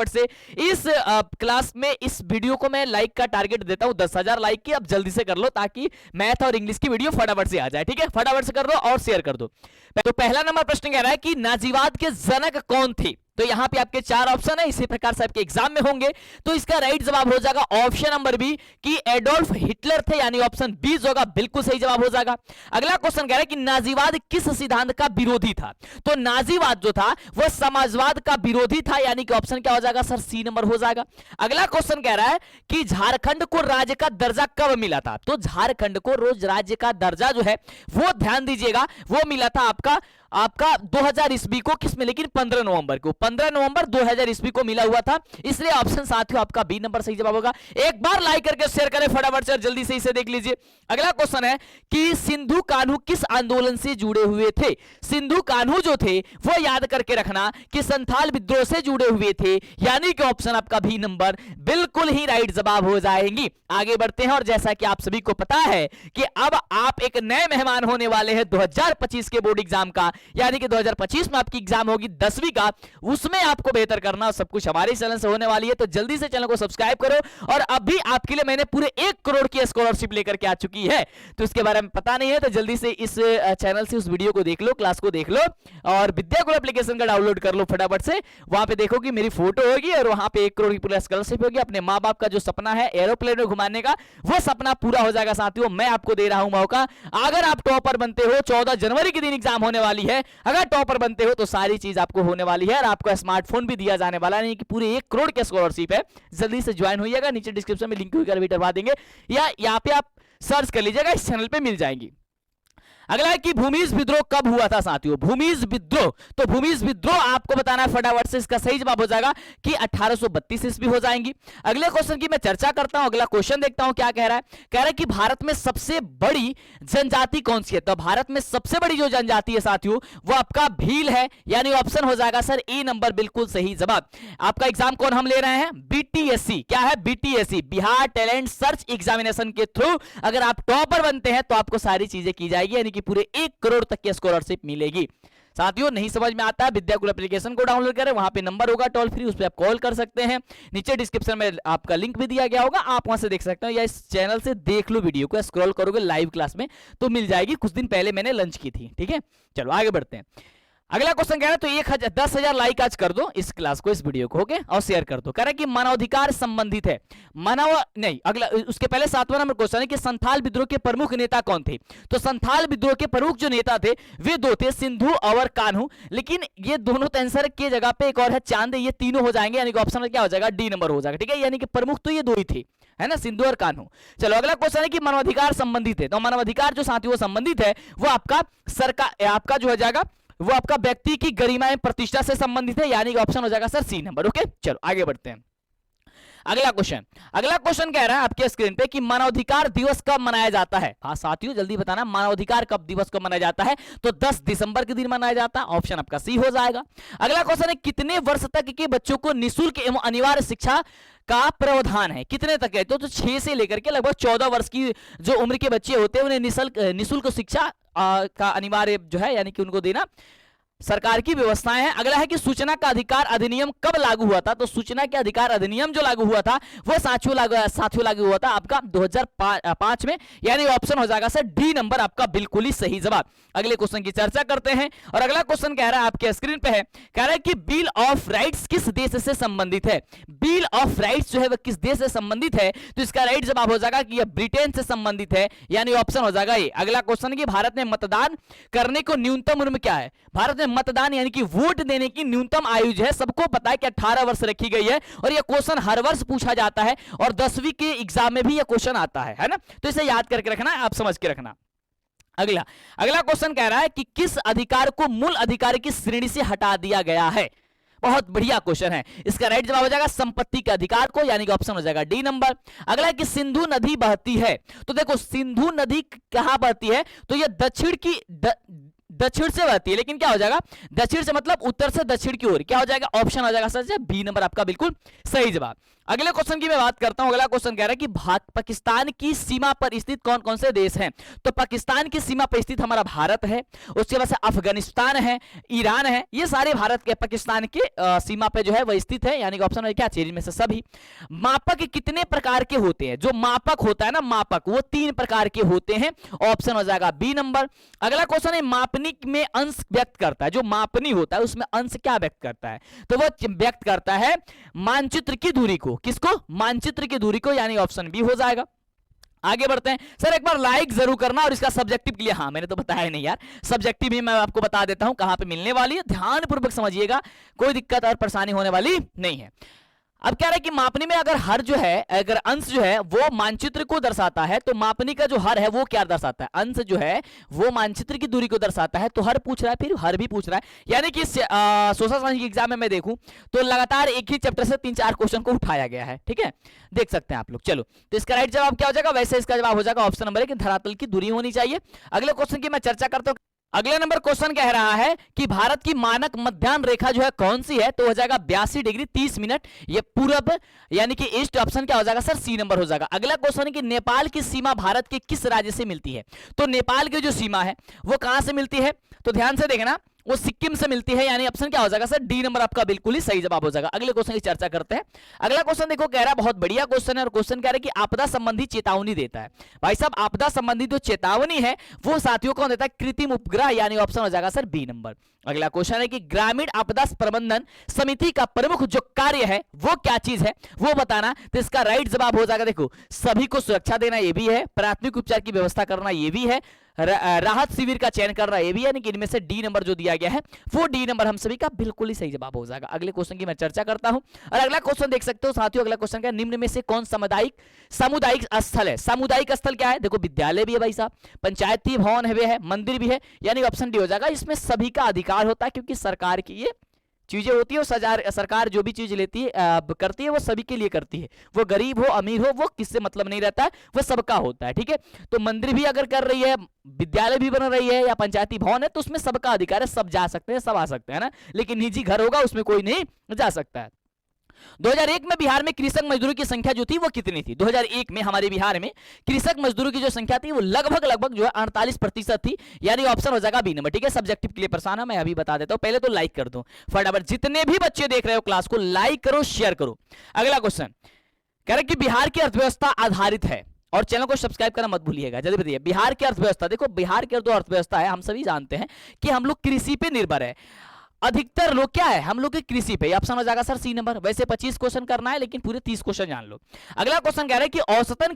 फटाफट से इस क्लास में इस वीडियो को मैं लाइक का टारगेट देता हूं 10,000 लाइक की। अब जल्दी से कर लो ताकि मैथ और इंग्लिश की वीडियो फटाफट से आ जाए। ठीक है, फटाफट से कर दो और शेयर कर दो। तो पहला नंबर प्रश्न कह रहा है कि नाजीवाद के जनक कौन थे। तो यहां पे आपके 4 ऑप्शन है, इसी प्रकार से आपके एग्जाम में होंगे। तो इसका राइट जवाब हो जाएगा ऑप्शन नंबर बी कि एडोल्फ हिटलर थे, यानी ऑप्शन बी जो होगा बिल्कुल सही जवाब हो जाएगा। अगला क्वेश्चन कह रहा है कि नाजीवाद किस सिद्धांत का विरोधी था। तो नाजीवाद जो था वह समाजवाद का विरोधी था, यानी कि ऑप्शन क्या हो जाएगा सर, सी नंबर हो जाएगा। अगला क्वेश्चन कह रहा है कि झारखंड को राज्य का दर्जा कब मिला था। तो झारखंड को रोज राज्य का दर्जा जो है वो ध्यान दीजिएगा वो मिला था आपका 2000 ईस्वी को, किसमें, लेकिन 15 नवंबर को, 15 नवंबर 2000 ईस्वी को मिला हुआ था। इसलिए ऑप्शन साथियों आपका बी नंबर सही जवाब होगा। एक बार लाइक करके शेयर करें फटाफट से, जल्दी से इसे देख लीजिए। अगला क्वेश्चन है कि सिंधु कान्हू किस आंदोलन से जुड़े हुए थे। सिंधु कान्हू जो थे वो याद करके रखना कि संथाल विद्रोह से जुड़े हुए थे, यानी कि ऑप्शन आपका बी नंबर बिल्कुल ही राइट जवाब हो जाएंगी। आगे बढ़ते हैं और जैसा कि आप सभी को पता है कि अब आप एक नए मेहमान होने वाले हैं 2025 के बोर्ड एग्जाम का, यानी कि 2025 में आपकी एग्जाम होगी 10वीं का, उसमें आपको बेहतर करना, सब कुछ हमारे चैनल से होने वाली है। तो जल्दी से चैनल को सब्सक्राइब करो। और अभी आपके लिए मैंने पूरे 1 करोड़ की स्कॉलरशिप लेकर के आ चुकी है, तो इसके बारे में पता नहीं है तो जल्दी से इस चैनल से उस वीडियो को देख लो, क्लास को देख लो और विद्याकुल एप्लीकेशन का डाउनलोड कर लो फटाफट से। वहां पे देखो कि मेरी फोटो होगी और वहां पे 1 करोड़ की पूरी स्कॉलरशिप होगी। अपने माँ बाप का जो सपना है एरोप्लेन में घुमाने का, वो सपना पूरा हो जाएगा साथियों। मैं आपको दे रहा हूं मौका, अगर आप टॉपर बनते हो, 14 जनवरी के दिन एग्जाम होने वाली है, अगर टॉपर बनते हो तो सारी चीज आपको होने वाली है और आपको स्मार्टफोन भी दिया जाने वाला नहीं कि पूरे 1 करोड़ की स्कॉलरशिप है। जल्दी से ज्वाइन होइएगा, नीचे डिस्क्रिप्शन में लिंक भी डलवा देंगे या यहाँ पे आप सर्च कर लीजिएगा, इस चैनल पे मिल जाएंगी। अगला है कि भूमिज विद्रोह कब हुआ था साथियों। भूमिज विद्रोह, तो भूमिज विद्रोह आपको बताना है फटाफट से। इसका सही जवाब हो जाएगा कि 1832 ईस्वी हो जाएंगी। अगले क्वेश्चन की मैं चर्चा करता हूं, अगला क्वेश्चन देखता हूं क्या कह रहा है। कह रहा है कि भारत में सबसे बड़ी जनजाति कौन सी है। तो भारत में सबसे बड़ी जो जनजाति है साथियों वो आपका भील है, यानी ऑप्शन हो जाएगा सर ए नंबर बिल्कुल सही जवाब। आपका एग्जाम कौन हम ले रहे हैं, बीटीएससी। क्या है, BTSC, Bihar talent search examination के थ्रू अगर आप टॉपर बनते हैं तो आपको सारी चीजें की जाएगी, यानी कि पूरे 1 करोड़ तक की स्कॉलरशिप मिलेगी। साथियों नहीं समझ में आता है, विद्याकुल एप्लीकेशन को डाउनलोड करें, वहां पे नंबर होगा टोल फ्री, उस पर आप कॉल कर सकते हैं। नीचे डिस्क्रिप्शन में आपका लिंक भी दिया गया होगा, आप वहां से देख सकते हैं या इस चैनल से देख लो वीडियो को, स्क्रॉल करोगे लाइव क्लास में तो मिल जाएगी। कुछ दिन पहले मैंने लंच की थी। ठीक है, चलो आगे बढ़ते हैं। अगला क्वेश्चन कह रहा है तो 10,000 लाइक आज कर दो इस क्लास को, इस वीडियो को, ओके, और शेयर कर दो। कह रहा है कि मानवाधिकार संबंधित है, मानव नहीं, अगला उसके पहले 7वां नंबर क्वेश्चन है कि संथाल विद्रोह के प्रमुख नेता कौन थे। तो संथाल विद्रोह के प्रमुख जो नेता थे वे 2 थे, सिंधु और कान्हू, लेकिन ये दोनों तो आंसर के जगह पे एक और है चांद, ये तीनों हो जाएंगे, यानी कि ऑप्शन क्या हो जाएगा, डी नंबर हो जाएगा। ठीक है, यानी कि प्रमुख तो ये 2 ही थे, है ना, सिंधु और कान्हू। चलो अगला क्वेश्चन है कि मानवाधिकार संबंधित है। तो मानवाधिकार जो साथियों संबंधित है वो आपका सरकार, आपका जो हो जाएगा वो आपका व्यक्ति की गरिमा एवं प्रतिष्ठा से संबंधित है, यानी कि ऑप्शन हो जाएगा सर सी नंबर। ओके, चलो आगे बढ़ते हैं। अगला क्वेश्चन कह रहा है आपके स्क्रीन पे कि मानवाधिकार दिवस कब मनाया जाता है। हाँ साथियों जल्दी बताना, मानवाधिकार कब दिवस कब मनाया जाता है। तो 10 दिसंबर के दिन मनाया जाता है, ऑप्शन आपका सी हो जाएगा। अगला क्वेश्चन है कितने वर्ष तक के बच्चों को निःशुल्क एवं अनिवार्य शिक्षा का प्रावधान है, कितने तक है। तो 6 से लेकर के लगभग 14 वर्ष की जो उम्र के बच्चे होते हैं उन्हें निःशुल्क शिक्षा का अनिवार्य जो है, यानी कि उनको देना सरकार की व्यवस्थाएं हैं। अगला है कि सूचना का अधिकार अधिनियम कब लागू हुआ था। तो सूचना के अधिकार अधिनियम जो लागू हुआ था वो साथियों लागू हुआ था आपका 2005 में, यानी ऑप्शन हो जाएगा सर डी नंबर आपका बिल्कुल ही सही जवाब। अगले क्वेश्चन की चर्चा करते हैं और अगला क्वेश्चन कह रहा है आपके स्क्रीन पे है, कह रहा है कि बिल ऑफ राइट्स किस देश से संबंधित है। बिल ऑफ राइट्स जो है वह किस देश से संबंधित है। तो इसका राइट जवाब हो जाएगा कि यह ब्रिटेन से संबंधित है, यानी ऑप्शन हो जाएगा ये। अगला क्वेश्चन कि भारत में मतदान करने को न्यूनतम उम्र क्या है। भारत में मतदान यानी कि वोट देने की न्यूनतम आयु जो है सबको पता है कि 18 वर्ष रखी गई है और यह क्वेश्चन हर वर्ष पूछा जाता है और 10वीं के एग्जाम में भी यह क्वेश्चन आता है ना, तो इसे याद करके रखना, आप समझ के रखना। अगला क्वेश्चन कह रहा है कि किस अधिकार को मूल अधिकार की श्रेणी से हटा दिया गया है। बहुत बढ़िया क्वेश्चन है, इसका राइट जवाब हो जाएगा संपत्ति के अधिकार को, यानी कि ऑप्शन हो जाएगा डी नंबर। अगला है कि सिंधु नदी बहती है। तो देखो सिंधु नदी कहां बहती है, तो यह दक्षिण से बहती है, लेकिन क्या हो जाएगा, दक्षिण से मतलब उत्तर से दक्षिण की ओर, क्या हो जाएगा, ऑप्शन हो जाएगा सर बी नंबर आपका बिल्कुल सही जवाब। अगले क्वेश्चन की मैं बात करता हूं। अगला क्वेश्चन कह रहा है कि पाकिस्तान की सीमा पर स्थित कौन कौन से देश हैं। तो पाकिस्तान की सीमा पर स्थित हमारा भारत है, उसके बाद से अफगानिस्तान है, ईरान है, ये सारे भारत के पाकिस्तान के सीमा पे जो है वह स्थित है, यानी कि ऑप्शन है क्या, चीज में से सभी। मापक कितने प्रकार के होते हैं, जो मापक होता है ना मापक, वो 3 प्रकार के होते हैं, ऑप्शन हो जाएगा बी नंबर। अगला क्वेश्चन है मापनी में अंश व्यक्त करता है, जो मापनी होता है उसमें अंश क्या व्यक्त करता है, तो वो व्यक्त करता है मानचित्र की दूरी को, किसको, मानचित्र की दूरी को, यानी ऑप्शन बी हो जाएगा। आगे बढ़ते हैं। सर एक बार लाइक जरूर करना, और इसका सब्जेक्टिव के लिए, हाँ मैंने तो बताया नहीं यार, सब्जेक्टिव भी मैं आपको बता देता हूं कहां पे मिलने वाली है, ध्यानपूर्वक समझिएगा, कोई दिक्कत और परेशानी होने वाली नहीं है। अब क्या रहा है कि मापनी में अगर हर जो है, अगर अंश जो है वो मानचित्र को दर्शाता है, तो मापनी का जो हर है वो क्या दर्शाता है, अंश जो है वो मानचित्र की दूरी को दर्शाता है, तो हर पूछ रहा है, फिर हर भी पूछ रहा है, यानी कि सोशल साइंस के एग्जाम में मैं देखूं तो लगातार एक ही चैप्टर से 3-4 क्वेश्चन को उठाया गया है, ठीक है, देख सकते हैं आप लोग। चलो, तो इसका राइट जवाब क्या हो जाएगा, वैसे इसका जवाब हो जाएगा ऑप्शन नंबर 1, धरातल की दूरी होनी चाहिए। अगले क्वेश्चन की मैं चर्चा करता हूं। अगले नंबर क्वेश्चन कह रहा है कि भारत की मानक मध्याह्न रेखा जो है कौन सी है, तो हो जाएगा 82 डिग्री 30 मिनट, ये पूरब यानी कि ईस्ट, ऑप्शन क्या हो जाएगा सर, सी नंबर हो जाएगा। अगला क्वेश्चन है कि नेपाल की सीमा भारत के किस राज्य से मिलती है, तो नेपाल की जो सीमा है वो कहां से मिलती है, तो ध्यान से देखना, वो सिक्किम से मिलती है, यानी ऑप्शन क्या हो जाएगा सर, डी नंबर आपका बिल्कुल ही सही जवाब हो जाएगा। अगले क्वेश्चन की चर्चा करते हैं। अगला क्वेश्चन देखो, कह रहा है बहुत बढ़िया क्वेश्चन है, और क्वेश्चन कह रहा है कि आपदा संबंधी चेतावनी देता है। भाई साहब आपदा संबंधी जो चेतावनी है वो साथियों कौन देता है, कृत्रिम उपग्रह, यानी ऑप्शन हो जाएगा सर बी नंबर। अगला क्वेश्चन है कि ग्रामीण आपदा प्रबंधन समिति का प्रमुख जो कार्य है वो क्या चीज है, वो बताना, तो इसका राइट जवाब हो जाएगा, देखो सभी को सुरक्षा देना ये भी है, प्राथमिक उपचार की व्यवस्था करना ये भी है, राहत शिविर का चयन करना ये भी है, यानी कि इनमें से डी नंबर जो दिया गया है वो डी नंबर हम सभी का बिल्कुल ही सही जवाब हो जाएगा। अगले क्वेश्चन की मैं चर्चा करता हूं, और अगला क्वेश्चन देख सकते हो साथियों। अगला क्वेश्चन क्या, निम्न में से कौन सामुदायिक स्थल है। सामुदायिक स्थल क्या है, देखो विद्यालय भी है भाई साहब, पंचायती भवन है, मंदिर भी है, यानी ऑप्शन डी हो जाएगा। इसमें सभी का अधिकार होता है, क्योंकि सरकार की ये चीजें होती है, सरकार जो भी चीज लेती है करती है वो सभी के लिए करती है, वो गरीब हो अमीर हो वो किससे मतलब नहीं रहता है, वो सबका होता है, ठीक है। तो मंदिर भी अगर कर रही है, विद्यालय भी बन रही है, या पंचायती भवन है, तो उसमें सबका अधिकार है, सब जा सकते हैं, सब आ सकते हैं ना, लेकिन निजी घर होगा उसमें कोई नहीं जा सकता है। 2001 में बिहार में कृषक मजदूरों की संख्या जो थी वो कितनी थी, 2001 में हमारे बिहार में कृषक मजदूरों की जो संख्या थी वो लगभग जो है 48% थी, यानी ऑप्शन हो जाएगा बी नंबर, ठीक है। सब्जेक्टिव के लिए परेशान है, मैं अभी बता देता हूं, पहले तो लाइक कर दो फटाफट, जितने भी बच्चे देख रहे हो क्लास को लाइक करो, शेयर करो। अगला क्वेश्चन कह रहा है कि बिहार की अर्थव्यवस्था आधारित है, और चैनल को सब्सक्राइब करना मत भूलिएगा, जल्दी बताइए। बिहार की अर्थव्यवस्था, देखो बिहार की जो अर्थव्यवस्था है हम सभी जानते हैं कि हम लोग कृषि पे निर्भर है, अधिकतर लोग क्या है, हम लोग की कृषि पे, ऑप्शन हो जाएगा सर सी नंबर। वैसे 25 क्वेश्चन करना है, लेकिन पूरे 30 क्वेश्चन जान लो। अगला क्वेश्चन कह रहा है कि औसतन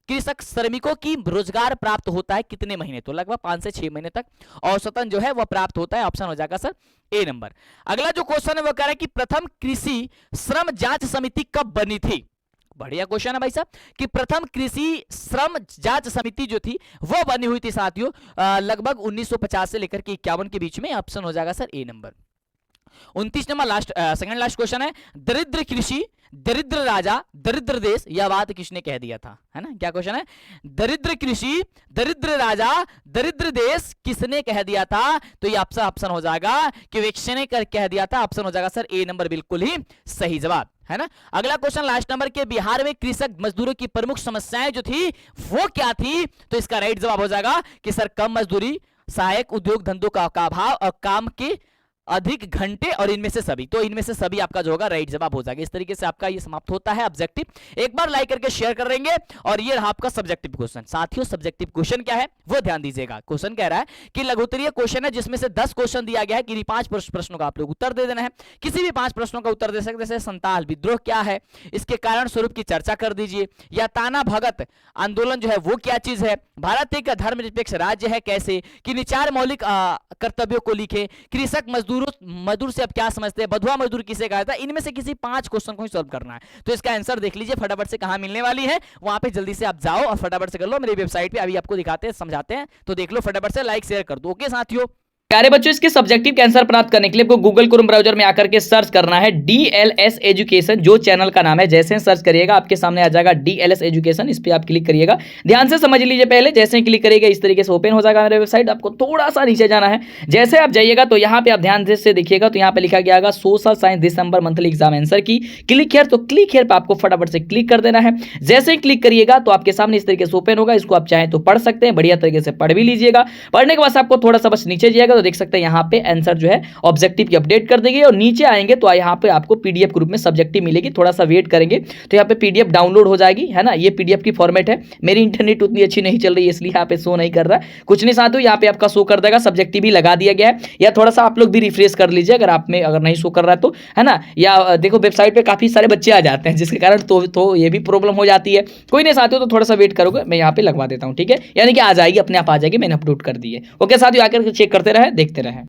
कृषक श्रमिकों की रोजगार प्राप्त होता है कितने महीने, तो लगभग 5 से 6 महीने तक औसतन जो है वह प्राप्त होता है, ऑप्शन हो जाएगा सर ए नंबर। अगला जो क्वेश्चन है वो कह रहा है कि प्रथम कृषि श्रम जांच समिति कब बनी थी, बढ़िया क्वेश्चन है भाई साहब, कि प्रथम कृषि श्रम जांच समिति जो थी वो बनी हुई थी साथियों लगभग 1950 से लेकर के 51 के बीच में, ऑप्शन हो जाएगा sir A number. 29 number second last question है, दरिद्र कृषि दरिद्र राजा दरिद्र देश, यह बात किसने कह दिया था, है ना, क्या क्वेश्चन है, दरिद्र कृषि दरिद्र राजा दरिद्र देश किसने कह दिया था, तो ये ऑप्शन हो जाएगा कि विक्स ने कह दिया था, ऑप्शन हो जाएगा सर ए नंबर बिल्कुल ही सही जवाब, है ना। अगला क्वेश्चन लास्ट नंबर के, बिहार में कृषक मजदूरों की प्रमुख समस्याएं जो थी वो क्या थी, तो इसका राइट जवाब हो जाएगा कि सर कम मजदूरी, सहायक उद्योग धंधों का अभाव, और काम के अधिक घंटे, और इनमें से सभी, तो इनमें से सभी आपका जो होगा राइट जवाब हो जाएगा। इस तरीके से आपका ये समाप्त होता है ऑब्जेक्टिव। एक बार लाइक करके शेयर कर देंगे, और ये रहा आपका सब्जेक्टिव क्वेश्चन। साथियों सब्जेक्टिव क्वेश्चन क्या है वो ध्यान दीजिएगा। क्वेश्चन कह रहा है कि लघुत्तरीय क्वेश्चन है जिसमें से 10 क्वेश्चन दिया गया है, कि 5 प्रश्नों का आप लोग उत्तर दे देना है, किसी भी 5 प्रश्नों का उत्तर दे सकते, जैसे संताल विद्रोह क्या है, इसके कारण स्वरूप की चर्चा कर दीजिए, या ताना भगत आंदोलन जो है वो क्या चीज है, भारत एक धर्मनिरपेक्ष राज्य है कैसे, कि 4 मौलिक कर्तव्यों को लिखे, कृषक मजदूर से आप क्या समझते हैं, बधुआ मजदूर किसे कहा जाता है, इनमें से किसी 5 क्वेश्चन को ही सॉल्व करना है। तो इसका आंसर देख लीजिए फटाफट से, कहां मिलने वाली है, वहां पे जल्दी से आप जाओ और फटाफट से कर लो, मेरी वेबसाइट पे अभी आपको दिखाते हैं समझाते हैं, तो देख लो फटाफट से, लाइक शेयर कर दो। ओके साथियों। प्यारे बच्चों, इसके सब्जेक्टिव के आंसर प्राप्त करने के लिए आपको गूगल क्रोम ब्राउजर में आकर के सर्च करना है DLS एजुकेशन, जो चैनल का नाम है। जैसे सर्च करिएगा आपके सामने आ जाएगा DLS एजुकेशन, इस पे आप क्लिक करिएगा। ध्यान से समझ लीजिए, पहले जैसे ही क्लिक करिएगा इस तरीके से ओपन हो जाएगा मेरे वेबसाइट। आपको थोड़ा सा नीचे जाना है। जैसे आप जाइएगा तो यहाँ पे आप ध्यान से देखिएगा तो यहाँ पे लिखा गया सोशल साइंस दिसंबर मंथली एग्जाम आंसर की, क्लिक हियर। तो क्लिक हियर पे आपको फटाफट से क्लिक कर देना है। जैसे ही क्लिक करिएगा तो आपके सामने इस तरीके से ओपन होगा। इसको आप चाहें तो पढ़ सकते हैं, बढ़िया तरीके से पढ़ भी लीजिएगा। पढ़ने के बाद आपको थोड़ा सा बस नीचे जाइएगा तो देख सकते हैं यहाँ पे आंसर जो है ऑब्जेक्टिव की अपडेट कर देगी। और नीचे आएंगे तो यहाँ पे आपको पीडीएफ ग्रुप में सब्जेक्टिव मिलेगी। थोड़ा सा वेट करेंगे तो यहाँ पे पीडीएफ डाउनलोड हो जाएगी, है ना। ये पीडीएफ की फॉर्मेट है। मेरी इंटरनेट उतनी अच्छी नहीं चल रही है इसलिए यहाँ पे शो नहीं कर रहा है। कुछ नहीं साथियों, यहाँ पे आपका शो कर देगा, सब्जेक्टिव भी लगा दिया गया है। या थोड़ा सा आप लोग भी रिफ्रेश कर लीजिए अगर आप में अगर नहीं शो कर रहा है तो, है ना। या देखो वेबसाइट पे काफी सारे बच्चे आ जाते हैं जिसके कारण तो ये भी प्रॉब्लम हो जाती है। कोई नहीं साथियों, तो थोड़ा सा वेट करोगे, मैं यहाँ पे लगवा देता हूँ, ठीक है। यानी कि आ जाएगी, अपने आप आ जाएगी, मैंने अपलोड कर दी है। ओके साथियों, आकर चेक करते रहे, देखते रहे।